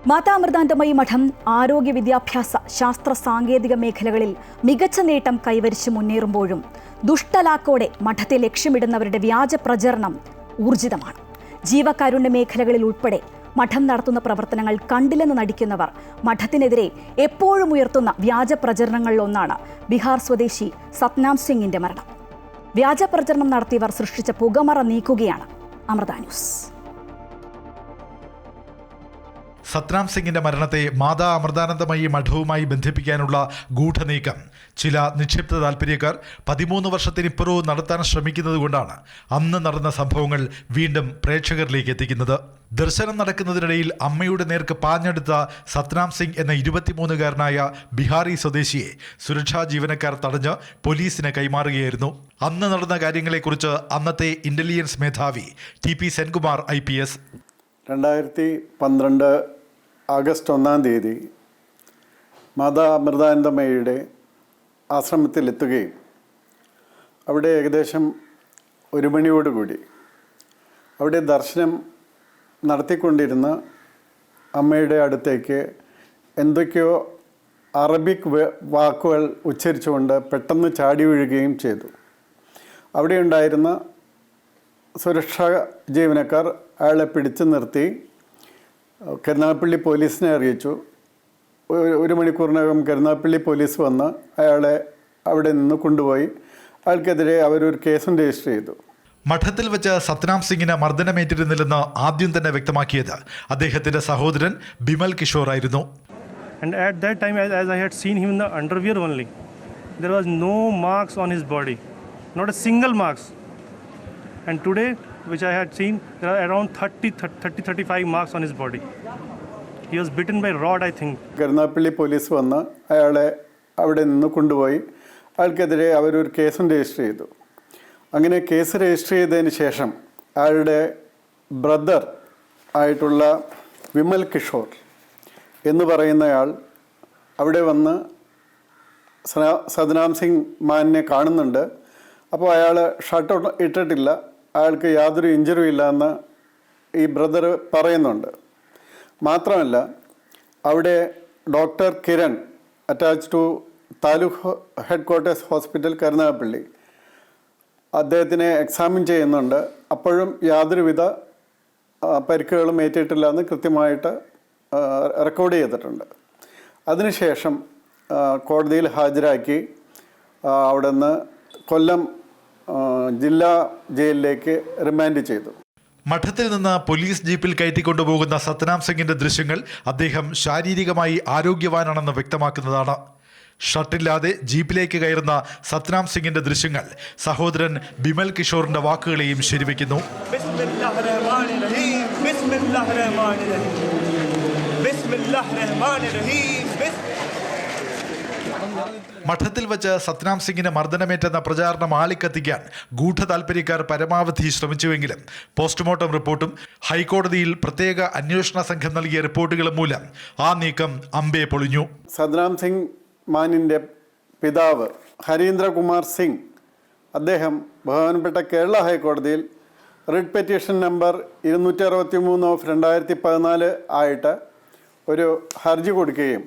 മാതാമൃതാനന്ദമയി മഠം ആരോഗ്യ വിദ്യാഭ്യാസ ശാസ്ത്ര സാങ്കേതിക മേഖലകളിൽ മികച്ച നേട്ടം കൈവരിച്ച് മുന്നേറുമ്പോഴും ദുഷ്ടലാക്കോടെ മഠത്തെ ലക്ഷ്യമിടുന്നവരുടെ വ്യാജ പ്രചരണം ഊർജിതമാണ്. ജീവകാരുണ്യ മേഖലകളിൽ ഉൾപ്പെടെ മഠം നടത്തുന്ന പ്രവർത്തനങ്ങൾ കണ്ടില്ലെന്ന് നടിക്കുന്നവർ മഠത്തിനെതിരെ എപ്പോഴും ഉയർത്തുന്ന വ്യാജ പ്രചരണങ്ങളിലൊന്നാണ് ബീഹാർ സ്വദേശി സത്നാം സിംഗിന്റെ മരണം. വ്യാജ പ്രചരണം നടത്തിയവർ സൃഷ്ടിച്ച പുകമറ നീക്കുകയാണ് അമൃത ന്യൂസ്. സത്നാം സിംഗിന്റെ മരണത്തെ മാതാ അമൃതാനന്ദമയി മഠവുമായി ബന്ധിപ്പിക്കാനുള്ള ഗൂഢനീക്കം ചില നിക്ഷിപ്ത താൽപര്യക്കാർ 13 വർഷത്തിനിപ്പുറവും നടത്താൻ ശ്രമിക്കുന്നതുകൊണ്ടാണ് അന്ന് നടന്ന സംഭവങ്ങൾ വീണ്ടും പ്രേക്ഷകരിലേക്ക് എത്തിക്കുന്നത്. ദർശനം നടക്കുന്നതിനിടയിൽ അമ്മയുടെ നേർക്ക് പാഞ്ഞെടുത്ത സത്നാം സിംഗ് എന്ന 23-കാരനായ ബിഹാറി സ്വദേശിയെ സുരക്ഷാ ജീവനക്കാർ തടഞ്ഞ് പോലീസിന് കൈമാറുകയായിരുന്നു. അന്ന് നടന്ന കാര്യങ്ങളെക്കുറിച്ച് അന്നത്തെ ഇന്റലിജൻസ് മേധാവി TP സെൻകുമാർ IPS 2012 ആഗസ്റ്റ് 1-ാം തീയതി മാതാ അമൃതാനന്ദമയിയുടെ ആശ്രമത്തിലെത്തുകയും അവിടെ ഏകദേശം 1 മണിയോടുകൂടി അവിടെ ദർശനം നടത്തിക്കൊണ്ടിരുന്ന അമ്മയുടെ അടുത്തേക്ക് എന്തൊക്കെയോ അറബിക് വാക്കുകൾ ഉച്ചരിച്ചുകൊണ്ട് പെട്ടെന്ന് ചാടി വീഴുകയും ചെയ്തു. അവിടെ ഉണ്ടായിരുന്ന സുരക്ഷാ ജീവനക്കാർ അയാളെ പിടിച്ചു നിർത്തി കരുനാഗപ്പള്ളി പോലീസിനെ അറിയിച്ചു. 1 മണിക്കൂറിനകം കരുനാഗപ്പള്ളി പോലീസ് വന്ന് അയാളെ അവിടെ നിന്ന് കൊണ്ടുപോയി. അയാൾക്കെതിരെ അവരൊരു കേസും രജിസ്റ്റർ ചെയ്തു. മഠത്തിൽ വെച്ച് സത്നാം സിംഗിന് മർദ്ദനമേറ്റിരുന്നില്ലെന്ന് ആദ്യം തന്നെ വ്യക്തമാക്കിയത് അദ്ദേഹത്തിന്റെ സഹോദരൻ ബിമൽ കിഷോർ ആയിരുന്നു. And at that time, as I had seen him in the underwear only, there was no marks on his body, not a single marks. And today, which I had seen, there are around 35 marks on his body. He was bitten by rod, I think. Karunagappally police വന്ന് അയാളെ അവിടെ നിന്ന് കൊണ്ടുപോയി. അയാൾക്കെതിരെ അവരൊരു കേസും register ചെയ്തു. അങ്ങനെ case register ചെയ്തതിന് ശേഷം അയാളുടെ ബ്രദർ ആയിട്ടുള്ള വിമൽ കിഷോർ എന്ന് പറയുന്നയാൾ അവിടെ വന്ന് സത്നാം സിംഗ് മാനിനെ കാണുന്നുണ്ട്. അപ്പോൾ അയാൾ ഷർട്ട് ഇട്ടിട്ടില്ല, അയാൾക്ക് യാതൊരു ഇഞ്ചുറിയും ഇല്ല എന്ന് ഈ ബ്രദർ പറയുന്നുണ്ട്. മാത്രമല്ല അവിടെ doctor Kiran attach to taluk headquarters hospital Karunagappally അദ്ദേഹത്തിനെ എക്സാമിൻ ചെയ്യുന്നുണ്ട്. അപ്പോഴും യാതൊരുവിധ പരിക്കുകളും ഏറ്റിട്ടില്ല എന്ന് കൃത്യമായിട്ട് റെക്കോർഡ് ചെയ്തിട്ടുണ്ട്. അതിനുശേഷം കോടതിയിൽ ഹാജരാക്കി അവിടെ നിന്ന് കൊല്ലം ജില്ലാ ജയിലിലേക്ക് റിമാൻഡ് ചെയ്തു. മഠത്തിൽ നിന്ന് പോലീസ് ജീപ്പിൽ കയറ്റിക്കൊണ്ടുപോകുന്ന സത്നാം സിംഗിന്റെ ദൃശ്യങ്ങൾ അദ്ദേഹം ശാരീരികമായി ആരോഗ്യവാനാണെന്ന് വ്യക്തമാക്കുന്നതാണ്. ഷർട്ടില്ലാതെ ജീപ്പിലേക്ക് കയറുന്ന സത്നാം സിംഗിന്റെ ദൃശ്യങ്ങൾ സഹോദരൻ ബിമൽ കിഷോറിന്റെ വാക്കുകളെയും ശരിവെക്കുന്നു. മഠത്തിൽ വെച്ച് സത്നാം സിംഗിന് മർദ്ദനമേറ്റെന്ന പ്രചാരണം ആളിക്കത്തിക്കാൻ ഗൂഢതാൽപര്യക്കാർ പരമാവധി ശ്രമിച്ചുവെങ്കിലും പോസ്റ്റ്മോർട്ടം റിപ്പോർട്ടും ഹൈക്കോടതിയിൽ പ്രത്യേക അന്വേഷണ സംഘം നൽകിയ റിപ്പോർട്ടുകളും മൂലം ആ നീക്കം അമ്പേ പൊളിഞ്ഞു. സത്നാം സിംഗ് മാനിൻ്റെ പിതാവ് ഹരീന്ദ്രകുമാർ സിംഗ് അദ്ദേഹം ബഹുമാനപ്പെട്ട കേരള ഹൈക്കോടതിയിൽ റിട്ട് പെറ്റീഷൻ നമ്പർ 263/2014 ആയിട്ട് ഒരു ഹർജി കൊടുക്കുകയും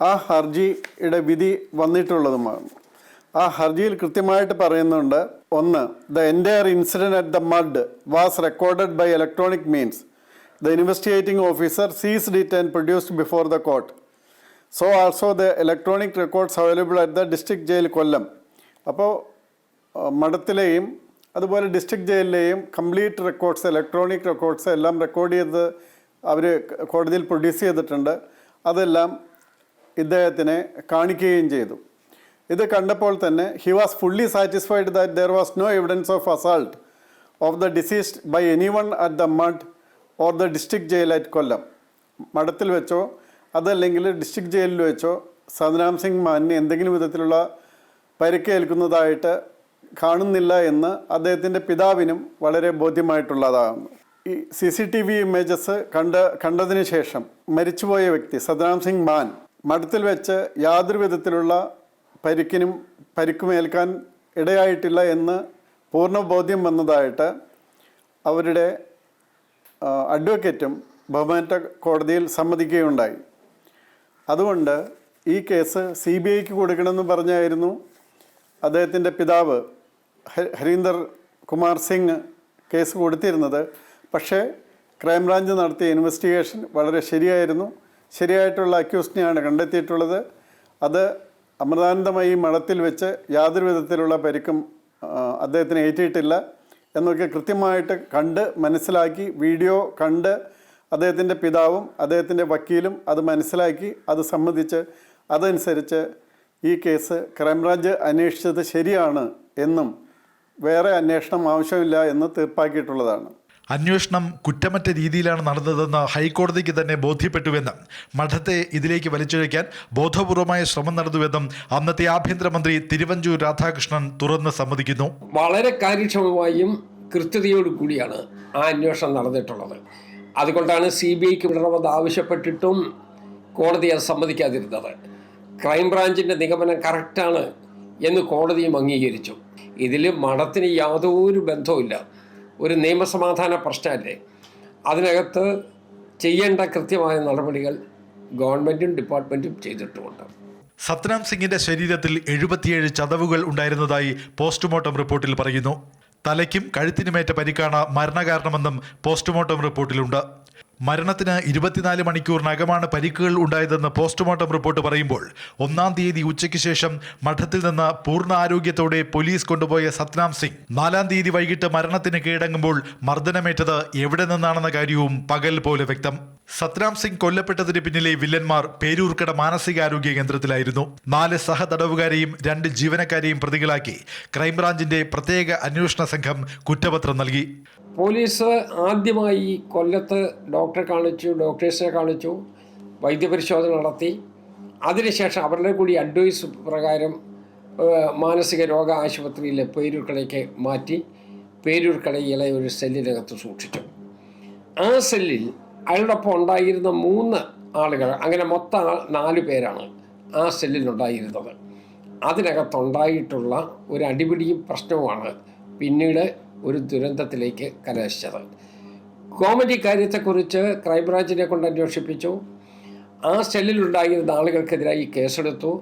ആ ഹർജിയുടെ വിധി വന്നിട്ടുള്ളതുമാണ്. ആ ഹർജിയിൽ കൃത്യമായിട്ട് പറയുന്നുണ്ട്, 1. The entire incident at the mud was recorded by electronic means. The investigating officer seized it and produced before the court. So also the electronic records available at the district jail കൊല്ലം. അപ്പോൾ മഠത്തിലെയും അതുപോലെ district ജയിലിലെയും complete records, electronic records എല്ലാം record ചെയ്ത് അവർ കോടതിയിൽ produce ചെയ്തിട്ടുണ്ട്. അതെല്ലാം ഇദ്ദേഹത്തിനെ കാണിക്കുകയും ചെയ്തു. ഇത് കണ്ടപ്പോൾ തന്നെ he was fully satisfied that there was no evidence of assault of the deceased by any one at the mutt or the district jail at Kollam. മഠത്തിൽ വെച്ചോ അതല്ലെങ്കിൽ ഡിസ്ട്രിക്ട് ജയിലിൽ വെച്ചോ സത്നാം സിംഗ് മാനിന് എന്തെങ്കിലും വിധത്തിലുള്ള പരിക്കേൽക്കുന്നതായിട്ട് കാണുന്നില്ല എന്ന് അദ്ദേഹത്തിൻ്റെ പിതാവിനും വളരെ ബോധ്യമായിട്ടുള്ളതാകുന്നു. ഈ CCTV ഇമേജസ് കണ്ടതിന് ശേഷം മരിച്ചുപോയ വ്യക്തി സത്നാം സിംഗ് മാൻ മഠത്തിൽ വെച്ച് യാതൊരു വിധത്തിലുള്ള പരിക്കുമേൽക്കാൻ ഇടയായിട്ടില്ല എന്ന് പൂർണ്ണ ബോധ്യം വന്നതായിട്ട് അവരുടെ അഡ്വക്കേറ്റും ബഹുമാനപ്പെട്ട കോടതിയിൽ സമ്മതിക്കുകയുണ്ടായി. അതുകൊണ്ട് ഈ കേസ് CBIക്ക് കൊടുക്കണമെന്ന് പറഞ്ഞായിരുന്നു അദ്ദേഹത്തിൻ്റെ പിതാവ് ഹരീന്ദർ കുമാർ സിംഗ് കേസ് കൊടുത്തിരുന്നത്. പക്ഷേ ക്രൈംബ്രാഞ്ച് നടത്തിയ ഇൻവെസ്റ്റിഗേഷൻ വളരെ ശരിയായിരുന്നു. ശരിയായിട്ടുള്ള അക്യൂസ്റ്റിനെയാണ് കണ്ടെത്തിയിട്ടുള്ളത്. അത് അമൃതാനന്ദമയി മഠത്തിൽ വെച്ച് യാതൊരു വിധത്തിലുള്ള പരിക്കും അദ്ദേഹത്തിന് ഏറ്റിട്ടില്ല എന്നൊക്കെ കൃത്യമായിട്ട് കണ്ട് മനസ്സിലാക്കി, വീഡിയോ കണ്ട് അദ്ദേഹത്തിൻ്റെ പിതാവും അദ്ദേഹത്തിൻ്റെ വക്കീലും അത് മനസ്സിലാക്കി, അത് സമ്മതിച്ച് അതനുസരിച്ച് ഈ കേസ് ക്രൈംബ്രാഞ്ച് അന്വേഷിച്ചത് ശരിയാണ് എന്നും വേറെ അന്വേഷണം ആവശ്യമില്ല എന്ന് തീർപ്പാക്കിയിട്ടുള്ളതാണ്. അന്വേഷണം കുറ്റമറ്റ രീതിയിലാണ് നടന്നതെന്ന് ഹൈക്കോടതിക്ക് തന്നെ ബോധ്യപ്പെട്ടുവെന്നും മഠത്തെ ഇതിലേക്ക് വലിച്ചിഴയ്ക്കാൻ ബോധപൂർവമായ ശ്രമം നടന്നുവെന്നും അന്നത്തെ ആഭ്യന്തരമന്ത്രി തിരുവഞ്ചൂർ രാധാകൃഷ്ണൻ തുറന്ന് സമ്മതിക്കുന്നു. വളരെ കാര്യക്ഷമമായും കൃത്യതയോടു കൂടിയാണ് ആ അന്വേഷണം നടന്നിട്ടുള്ളത്. അതുകൊണ്ടാണ് CBIക്ക് വിടണമെന്ന് ആവശ്യപ്പെട്ടിട്ടും കോടതി അത് സമ്മതിക്കാതിരുന്നത്. ക്രൈംബ്രാഞ്ചിൻ്റെ നിഗമനം കറക്റ്റാണ് എന്ന് കോടതിയും അംഗീകരിച്ചു. ഇതിൽ മഠത്തിന് യാതൊരു ബന്ധവുമില്ല. ഒരു നിയമസമാധാന പ്രശ്നമല്ലേ. അതിനകത്ത് ചെയ്യേണ്ട കൃത്യമായ നടപടികൾ ഗവൺമെൻറ്റും ഡിപ്പാർട്ട്മെൻറ്റും ചെയ്തിട്ടുമുണ്ട്. സത്നാം സിംഗിന്റെ ശരീരത്തിൽ 77 ചതവുകൾ ഉണ്ടായിരുന്നതായി പോസ്റ്റ്മോർട്ടം റിപ്പോർട്ടിൽ പറയുന്നു. തലയ്ക്കും കഴുത്തിനുമേറ്റ പരിക്കാണ് മരണകാരണമെന്നും പോസ്റ്റ്മോർട്ടം റിപ്പോർട്ടിലുണ്ട്. മരണത്തിന് 24 മണിക്കൂറിനകമാണ് പരിക്കുകൾ ഉണ്ടായതെന്ന് പോസ്റ്റ്മോർട്ടം റിപ്പോർട്ട് പറയുമ്പോൾ 1-ാം തീയതി ഉച്ചയ്ക്ക് ശേഷം മഠത്തിൽ നിന്ന് പൂർണ്ണ ആരോഗ്യത്തോടെ പോലീസ് കൊണ്ടുപോയ സത്നാം സിംഗ് 4-ാം തീയതി വൈകിട്ട് മരണത്തിന് കീഴടങ്ങുമ്പോൾ മർദ്ദനമേറ്റത് എവിടെ നിന്നാണെന്ന കാര്യവും പകൽ പോലെ വ്യക്തം. സത്നാം സിംഗ് കൊല്ലപ്പെട്ടതിന് പിന്നിലെ വില്ലന്മാർ പേരൂർക്കട മാനസികാരോഗ്യ കേന്ദ്രത്തിലായിരുന്നു. 4 സഹതടവുകാരെയും 2 ജീവനക്കാരെയും പ്രതികളാക്കി ക്രൈംബ്രാഞ്ചിന്റെ പ്രത്യേക അന്വേഷണ സംഘം കുറ്റപത്രം നൽകി. പോലീസ് ആദ്യമായി കൊല്ലത്ത് ഡോക്ടേഴ്സിനെ കാണിച്ചു, വൈദ്യപരിശോധന നടത്തി. അതിനുശേഷം അവരുടെ കൂടി അഡ്വൈസ് പ്രകാരം മാനസിക രോഗ ആശുപത്രിയിലെ പേരൂർക്കടയ്ക്ക് മാറ്റി പേരൂർക്കടയിലെ ഒരു സെല്ലിനകത്ത് സൂക്ഷിച്ചു. ആ സെല്ലിൽ അയാളോടൊപ്പം ഉണ്ടായിരുന്ന 3 ആളുകൾ, അങ്ങനെ മൊത്തം 4 പേരാണ് ആ സെല്ലിലുണ്ടായിരുന്നത്. അതിനകത്തുണ്ടായിട്ടുള്ള ഒരു അടിപിടിയും പ്രശ്നവുമാണ് പിന്നീട് ഒരു ദുരന്തത്തിലേക്ക് കലാശിച്ചത്. ഗവൺമെൻറ് ഇക്കാര്യത്തെക്കുറിച്ച് ക്രൈംബ്രാഞ്ചിനെ കൊണ്ട് അന്വേഷിപ്പിച്ചു. ആ സെല്ലിലുണ്ടായിരുന്ന ആളുകൾക്കെതിരായി കേസെടുത്തു.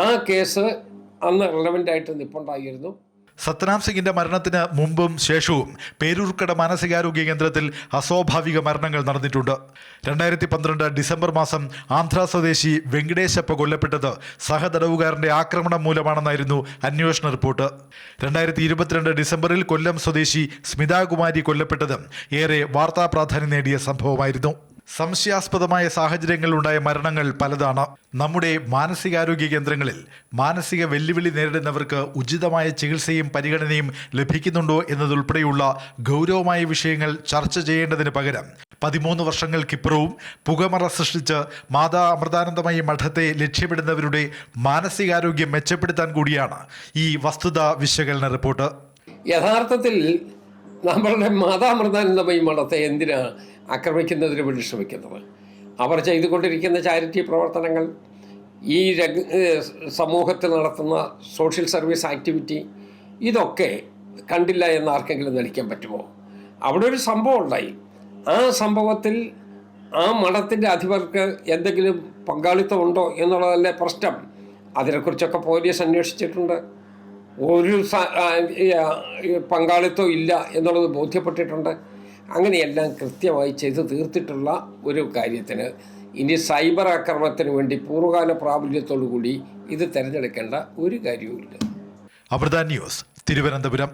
ആ കേസ് അന്ന് റെലവൻ്റായിട്ട് നിൽപ്പുണ്ടായിരുന്നു. സത്നാം സിംഗിന്റെ മരണത്തിന് മുമ്പും ശേഷവും പേരൂർക്കട മാനസികാരോഗ്യ കേന്ദ്രത്തിൽ അസ്വാഭാവിക മരണങ്ങൾ നടന്നിട്ടുണ്ട്. 2012 ഡിസംബർ മാസം ആന്ധ്ര സ്വദേശി വെങ്കടേശപ്പ കൊല്ലപ്പെട്ടത് സഹതടവുകാരന്റെ ആക്രമണം മൂലമാണെന്നായിരുന്നു അന്വേഷണ റിപ്പോർട്ട്. 2022 ഡിസംബറിൽ കൊല്ലം സ്വദേശി സ്മിതാകുമാരി കൊല്ലപ്പെട്ടതും ഏറെ വാർത്താ പ്രാധാന്യം നേടിയ സംഭവമായിരുന്നു. സംശയാസ്പദമായ സാഹചര്യങ്ങളിലുണ്ടായ മരണങ്ങൾ പലതാണ്. നമ്മുടെ മാനസികാരോഗ്യ കേന്ദ്രങ്ങളിൽ മാനസിക വെല്ലുവിളി നേരിടുന്നവർക്ക് ഉചിതമായ ചികിത്സയും പരിഗണനയും ലഭിക്കുന്നുണ്ടോ എന്നതുൾപ്പെടെയുള്ള ഗൗരവമായ വിഷയങ്ങൾ ചർച്ച ചെയ്യേണ്ടതിന് പകരം 13 വർഷങ്ങൾക്കിപ്പുറവും പുകമറ സൃഷ്ടിച്ച് മാതാ അമൃതാനന്ദമയി മഠത്തെ ലക്ഷ്യമിടുന്നവരുടെ മാനസികാരോഗ്യം മെച്ചപ്പെടുത്താൻ കൂടിയാണ് ഈ വസ്തുതാ വിശകലന റിപ്പോർട്ട്. യഥാർത്ഥത്തിൽ നമ്മളുടെ മാതാ അമൃതാനന്ദമയി മഠത്തെ എന്തിനാണ് ആക്രമിക്കുന്നതിന് വേണ്ടി ശ്രമിക്കുന്നത്? അവർ ചെയ്തുകൊണ്ടിരിക്കുന്ന ചാരിറ്റി പ്രവർത്തനങ്ങൾ, ഈ സമൂഹത്തിൽ നടത്തുന്ന സോഷ്യൽ സർവീസ് ആക്ടിവിറ്റി, ഇതൊക്കെ കണ്ടില്ല എന്ന് ആർക്കെങ്കിലും നടിക്കാൻ പറ്റുമോ? അവിടെ ഒരു സംഭവം ഉണ്ടായി. ആ സംഭവത്തിൽ ആ മഠത്തിൻ്റെ അധിപർക്ക് എന്തെങ്കിലും പങ്കാളിത്തമുണ്ടോ എന്നുള്ളതല്ലേ പ്രശ്നം. അതിനെക്കുറിച്ചൊക്കെ പോലീസ് അന്വേഷിച്ചിട്ടുണ്ട്. ഒരു പങ്കാളിത്തം ഇല്ല എന്നുള്ളത് ബോധ്യപ്പെട്ടിട്ടുണ്ട്. അങ്ങനെയെല്ലാം കൃത്യമായി ചെയ്ത് തീർത്തിട്ടുള്ള ഒരു കാര്യത്തിന് ഇനി സൈബർ ആക്രമണത്തിന് വേണ്ടി പൂർവ്വകാല പ്രാബല്യത്തോടു കൂടി ഇത് തിരഞ്ഞെടുക്കേണ്ട ഒരു കാര്യവുമില്ല. അമൃത ന്യൂസ്, തിരുവനന്തപുരം.